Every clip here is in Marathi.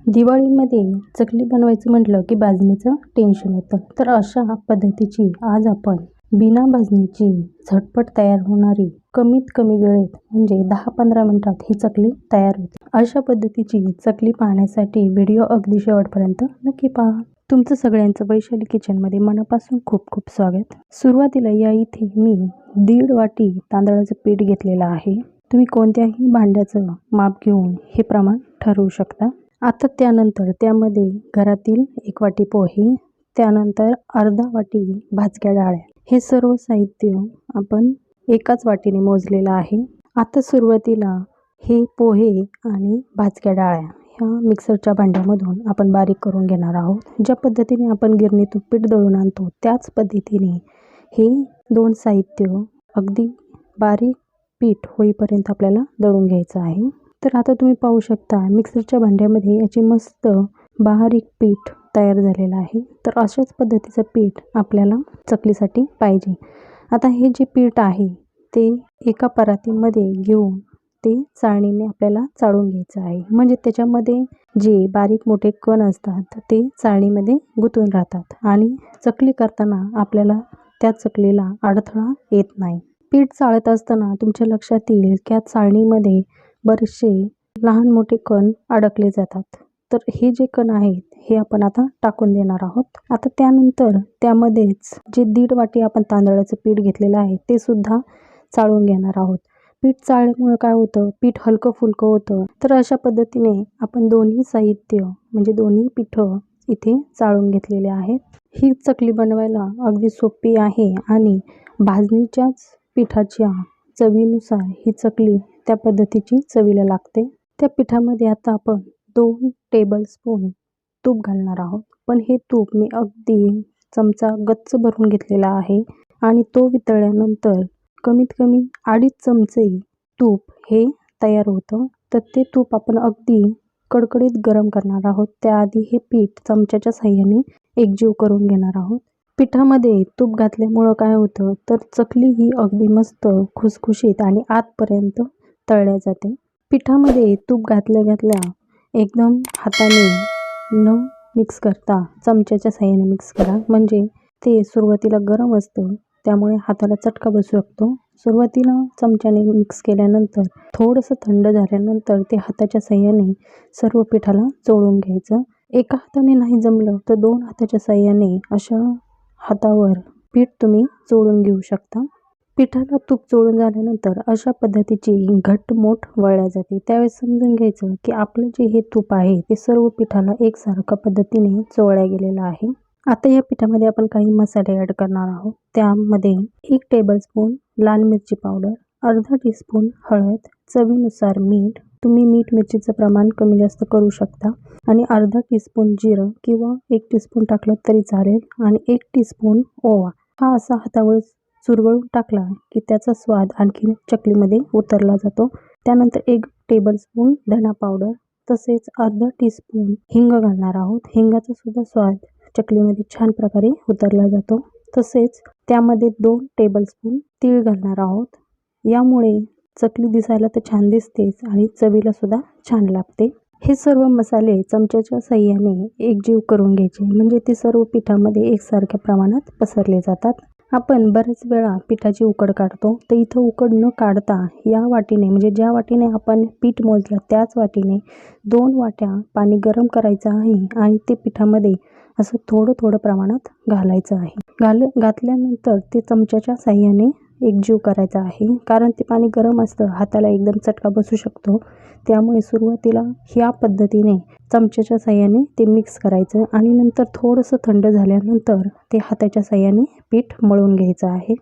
दिवाळीमध्ये चकली बनवायचं म्हटलं की भाजणीचं टेन्शन येतं. तर अशा पद्धतीची आज आपण बिना भाजणीची झटपट तयार होणारी कमीत कमी वेळेत म्हणजे 10-15 मिनिटात ही चकली तयार होते. अशा पद्धतीची चकली पाहण्यासाठी व्हिडिओ अगदी शेवटपर्यंत नक्की पहा. तुमचं सगळ्यांचं वैशाली किचनमध्ये मनापासून खूप खूप स्वागत. सुरुवातीला या इथे मी 1.5 वाटी तांदळाचं पीठ घेतलेलं आहे. तुम्ही कोणत्याही भांड्याचं माप घेऊन हे प्रमाण ठरवू शकता. आता त्यानंतर त्यामध्ये घरातील 1 वाटी पोहे, त्यानंतर अर्धा वाटी भाजक्या डाळ्या, हे सर्व साहित्य आपण एकाच वाटीने मोजलेलं आहे. आता सुरुवातीला हे पोहे आणि भाजक्या डाळ्या ह्या मिक्सरच्या भांड्यामधून आपण बारीक करून घेणार आहोत. ज्या पद्धतीने आपण गिरणीतून पीठ दळून आणतो त्याच पद्धतीने हे 2 साहित्य अगदी बारीक पीठ होईपर्यंत आपल्याला दळून घ्यायचं आहे. तर आता तुम्ही पाहू शकता मिक्सरच्या भांड्यामध्ये याची मस्त बारीक पीठ तयार झालेलं आहे. तर अशाच पद्धतीचं पीठ आपल्याला चकलीसाठी पाहिजे. आता हे जे पीठ आहे ते एका परातीमध्ये घेऊन ते चाळणीने आपल्याला चाळून घ्यायचं आहे. म्हणजे त्याच्यामध्ये जे बारीक मोठे कण असतात ते चाळणीमध्ये गुंतून राहतात आणि चकली करताना आपल्याला त्या चकलीला अडथळा येत नाही. पीठ चाळत असताना तुमच्या लक्षात येईल की या चाळणीमध्ये बरेचसे लहान मोठे कण अडकले जातात. तर हे जे कण आहेत हे आपण आता टाकून देणार आहोत. आता त्यानंतर त्यामध्येच जे 1.5 वाटी आपण तांदळाचं पीठ घेतलेलं आहे ते सुद्धा चाळून घेणार आहोत. पीठ चाळल्यामुळे काय होतं, पीठ हलकं फुलकं होतं. तर अशा पद्धतीने आपण दोन्ही साहित्य म्हणजे दोन्ही पिठं इथे चाळून घेतलेले आहेत. ही चकली बनवायला अगदी सोपी आहे आणि भाजणीच्याच पिठाच्या चवीनुसार ही चकली त्या पद्धतीची चवीला लागते. त्या पिठामध्ये आता आपण 2 टेबलस्पून तूप घालणार आहोत. पण हे तूप मी अगदी चमचा गच्च भरून घेतलेला आहे आणि तो वितळल्यानंतर कमीत कमी 2.5 चमचे तूप हे तयार होतं. तर ते तूप आपण अगदी कडकडीत गरम करणार आहोत. त्याआधी हे पीठ चमच्याच्या साहाय्याने एकजीव करून घेणार आहोत. पिठामध्ये तूप घातल्यामुळं काय होतं तर चकली ही अगदी मस्त खुसखुशीत आणि आतपर्यंत तळल्या जाते. पिठामध्ये तूप घातल्या एकदम हाताने न मिक्स करता चमच्याच्या साहाय्याने मिक्स करा. म्हणजे ते सुरुवातीला गरम असतं त्यामुळे हाताला चटका बसू शकतो. सुरुवातीला चमच्याने मिक्स केल्यानंतर थोडंसं थंड झाल्यानंतर ते हाताच्या साहाय्याने सर्व पिठाला चोळून घ्यायचं. एका हाताने नाही जमलं तर 2 हाताच्या साहाय्याने अशा हातावर पीठ तुम्ही चोळून घेऊ शकता. पिठाला तूप चोळून झाल्यानंतर अशा पद्धतीची घट्टमोट वळल्या जाते. त्यावेळेस समजून घ्यायचं की आपलं जे हे तूप आहे ते सर्व पिठाला एकसारख्या पद्धतीने चोळल्या गेलेलं आहे. आता या पिठामध्ये आपण काही मसाले ॲड करणार आहोत. त्यामध्ये 1 टेबलस्पून लाल मिरची पावडर, अर्धा टीस्पून हळद, चवीनुसार मीठ, तुम्ही मीठ मिरचीचं प्रमाण कमी जास्त करू शकता आणि अर्धा टीस्पून जिरं किंवा 1 टीस्पून टाकलं तरी चालेल आणि 1 टीस्पून ओवा. हा असा हातावर चुरगळून टाकला की त्याचा स्वाद आणखी चकलीमध्ये उतरला जातो. त्यानंतर 1 टेबलस्पून धना पावडर तसेच अर्धा टीस्पून हिंग घालणार आहोत. हिंगाचा सुद्धा स्वाद चकलीमध्ये छान प्रकारे उतरला जातो. तसेच त्यामध्ये 2 टेबलस्पून तीळ घालणार आहोत. यामुळे चकली दिसायला तर छान दिसतेच आणि चवीला सुद्धा छान लागते. हे सर्व मसाले चमच्याच्या साहाय्याने एकजीव करून घ्यायचे म्हणजे ते सर्व पिठामध्ये एकसारख्या प्रमाणात पसरले जातात. आपण बऱ्याच वेळा पिठाची उकड काढतो तर इथं उकड न काढता या वाटीने म्हणजे ज्या वाटीने आपण पीठ मोजलं त्याच वाटीने 2 वाट्या पाणी गरम करायचं आहे आणि ते पिठामध्ये असं थोडं प्रमाणात घालायचं आहे. घातल्यानंतर ते चमच्याच्या साहाय्याने एकजीव करायचं आहे. कारण ते पाणी गरम असतं, हाताला एकदम चटका बसू शकतो. त्यामुळे सुरुवातीला ह्या पद्धतीने चमच्याच्या साहाय्याने ते मिक्स करायचं आणि नंतर थोडंसं थंड झाल्यानंतर ते हाताच्या साहाय्याने पीठ मळून घ्यायचं आहे.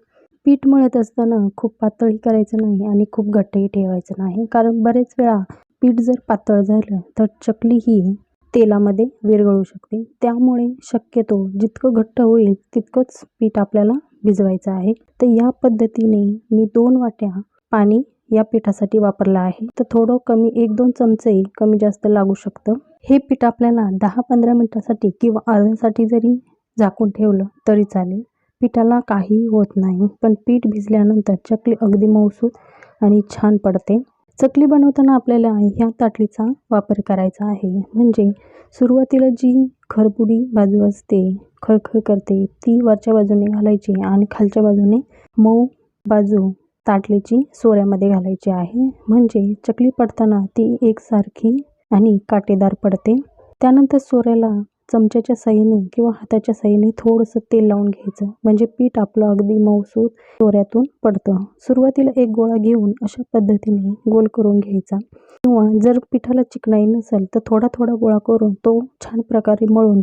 पीठ मळत असताना खूप पातळही करायचं नाही आणि खूप घट्टही ठेवायचं नाही. कारण बरेच वेळा पीठ जर पातळ झालं तर चकली ही तेलामध्ये विरघळू शकते. त्यामुळे शक्यतो जितकं घट्ट होईल तितकंच पीठ आपल्याला भिजवायचं आहे. तर या पद्धतीने मी 2 वाट्या पाणी या पिठासाठी वापरलं आहे. तर थोडं कमी 1-2 चमचे कमी जास्त लागू शकतं. हे पीठ आपल्याला 10-15 मिनिटासाठी किंवा अर्ध्यासाठी जरी झाकून ठेवलं तरी चालेल. पिठाला काहीही होत नाही. पण पीठ भिजल्यानंतर चकली अगदी मऊसूत आणि छान पडते. चकली बनवताना आपल्याला ह्या ताटलीचा वापर करायचा आहे. म्हणजे सुरुवातीला जी खरपुडी बाजू असते, खळखळ करते, ती वरच्या बाजूने घालायची आणि खालच्या बाजूने मऊ बाजू ताटलीची सोऱ्यामध्ये घालायची आहे. म्हणजे चकली पडताना ती एकसारखी आणि काटेदार पडते. त्यानंतर सोऱ्याला चमच्याच्या साहाय्याने किंवा हाताच्या साहाय्याने थोडंसं तेल लावून घ्यायचं, म्हणजे पीठ आपलं अगदी मऊसूत सोऱ्यातून पडतं. सुरुवातीला एक गोळा घेऊन अशा पद्धतीने गोल करून घ्यायचा, किंवा जर पिठाला चिकनाई नसेल तर थोडा थोडा गोळा करून तो छान प्रकारे मळून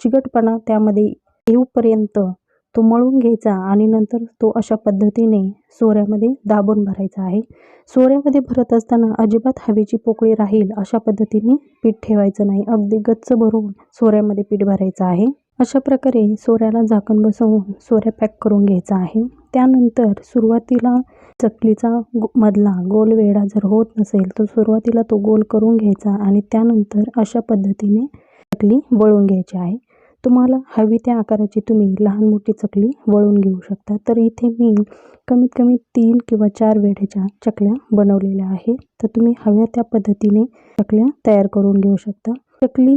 चिकटपणा त्यामध्ये येऊपर्यंत तो मळून घ्यायचा आणि नंतर तो अशा पद्धतीने सोऱ्यामध्ये दाबून भरायचा आहे. सोऱ्यामध्ये भरत असताना अजिबात हवेची पोकळी राहील अशा पद्धतीने पीठ ठेवायचं नाही, अगदी गच्च भरून सोऱ्यामध्ये पीठ भरायचं आहे. अशा प्रकारे सोऱ्याला झाकण बसवून सोऱ्या पॅक करून घ्यायचा आहे. त्यानंतर सुरुवातीला चकलीचा मधला गोल वेढा जर होत नसेल तर सुरुवातीला तो गोल करून घ्यायचा आणि त्यानंतर अशा पद्धतीने चकली वळून घ्यायची आहे. तुम्हाला हवी त्या आकाराची तुम्ही लहान मोठी चकली वळून घेऊ शकता. तर इथे मी कमीत कमी 3 किंवा 4 वेढ्याच्या चकल्या बनवलेल्या आहेत. तर तुम्ही हव्या त्या पद्धतीने चकल्या तयार करून घेऊ शकता. चकली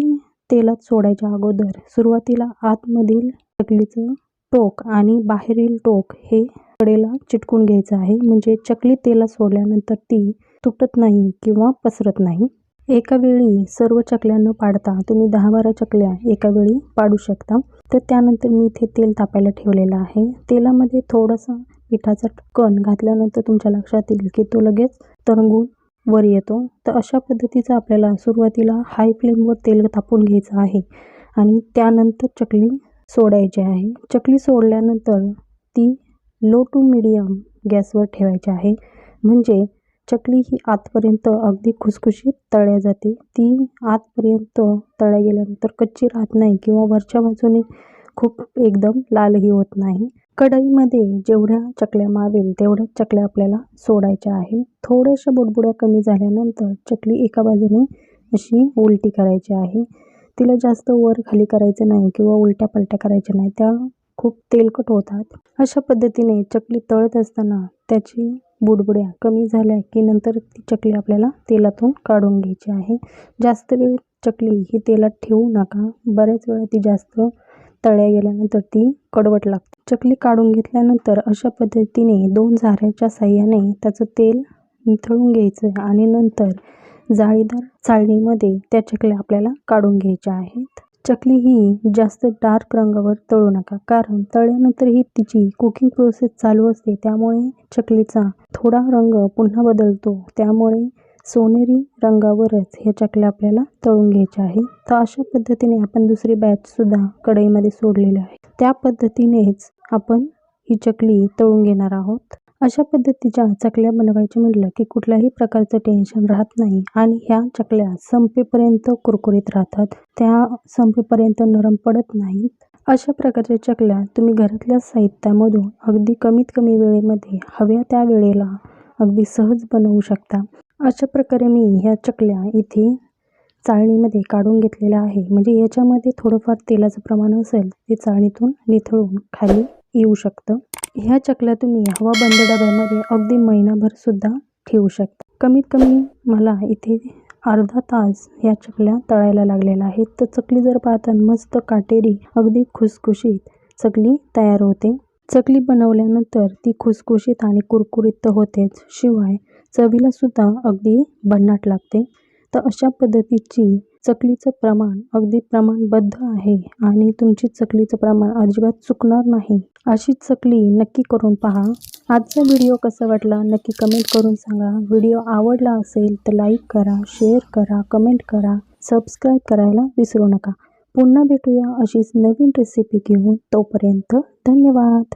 तेलात सोडायच्या अगोदर सुरुवातीला आतमधील चकलीचं टोक आणि बाहेरील टोक हे कडेला चिटकून घ्यायचं आहे, म्हणजे चकली तेलात सोडल्यानंतर ती तुटत नाही किंवा पसरत नाही. एका वेळी सर्व चकल्या न पाडता तुम्ही 10-12 चकल्या एका वेळी पाडू शकता. तर त्यानंतर मी इथे तेल तापायला ठेवलेलं आहे. तेलामध्ये थोडासा पिठाचा कण घातल्यानंतर तुमच्या लक्षात येईल की तो लगेच तरंगून वर येतो. तर अशा पद्धतीचं आपल्याला सुरुवातीला हाय फ्लेमवर तेल तापून घ्यायचं आहे आणि त्यानंतर चकली सोडायची आहे. चकली सोडल्यानंतर ती लो टू मीडियम गॅसवर ठेवायची आहे, म्हणजे चकली ही आतपर्यंत अगदी खुसखुशीत तळल्या जाते. ती आतपर्यंत तळल्या गेल्यानंतर कच्ची राहत नाही किंवा वरच्या बाजूने खूप एकदम लालही होत नाही. कढईमध्ये जेवढ्या चकल्या मावेल तेवढ्या चकल्या आपल्याला सोडायच्या आहे. थोड्याशा बुडबुड्या कमी झाल्यानंतर चकली एका बाजूने अशी उलटी करायची आहे. तिला जास्त वर खाली करायचं नाही किंवा उलट्या पलट्या करायच्या नाही, त्या खूप तेलकट होतात. अशा पद्धतीने चकली तळत असताना त्याची बुडबुड्या कमी झाल्या की नंतर ती चकली आपल्याला तेलातून काढून घ्यायची आहे. जास्त वेळ चकली ही तेलात ठेवू नका, बऱ्याच वेळा ती जास्त तळल्या गेल्यानंतर ती कडवट लागते. चकली काढून घेतल्यानंतर अशा पद्धतीने 2 झाऱ्याच्या साहाय्याने त्याचं तेल निथळून घ्यायचं आणि नंतर जाळीदार चाळणीमध्ये त्या चकल्या आपल्याला काढून घ्यायच्या आहेत. चकली ही जास्त डार्क रंगावर तळू नका, कारण तळल्यानंतर ही तिची कुकिंग प्रोसेस चालू असते, त्यामुळे चकलीचा थोडा रंग पुन्हा बदलतो. त्यामुळे सोनेरी रंगावरच हे चकल्या आपल्याला तळून घ्यायच्या आहे. तर अशा पद्धतीने आपण दुसरी बॅचसुद्धा कढईमध्ये सोडलेली आहे. त्या पद्धतीनेच आपण ही चकली तळून घेणार आहोत. अशा पद्धतीच्या चकल्या बनवायच्या म्हटलं की कुठल्याही प्रकारचं टेन्शन राहत नाही आणि ह्या चकल्या संपेपर्यंत कुरकुरीत राहतात, त्या संपेपर्यंत नरम पडत नाहीत. अशा प्रकारच्या चकल्या तुम्ही घरातल्या साहित्यामधून अगदी कमीत कमी वेळेमध्ये हव्या त्या वेळेला अगदी सहज बनवू शकता. अशा प्रकारे मी ह्या चकल्या इथे चाळणीमध्ये काढून घेतलेल्या आहे, म्हणजे याच्यामध्ये थोडंफार तेलाचं प्रमाण असेल ते चाळणीतून निथळून खाली येऊ शकतं. ह्या चकल्या तुम्ही हवाबंद डब्यामध्ये अगदी महिनाभर सुद्धा ठेवू शकता. कमीत कमी मला इथे अर्धा तास ह्या चकल्या तळायला लागलेल्या आहेत. तर चकली जर पाहता मस्त काटेरी अगदी खुसखुशीत चकली तयार होते. चकली बनवल्यानंतर ती खुसखुशीत आणि कुरकुरीत तर होतेच, शिवाय चवीला सुद्धा अगदी भन्नाट लागते. तर अशा पद्धतीची चकलीचं प्रमाण अगदी प्रमाणबद्ध आहे आणि तुमची चकलीचं प्रमाण अजिबात चुकणार नाही. अशी चकली नक्की करून पहा. आजचा व्हिडिओ कसा वाटला नक्की कमेंट करून सांगा. व्हिडिओ आवडला असेल तर लाईक करा, शेअर करा, कमेंट करा, सबस्क्राईब करायला विसरू नका. पुन्हा भेटूया अशीच नवीन रेसिपी घेऊन. तोपर्यंत धन्यवाद.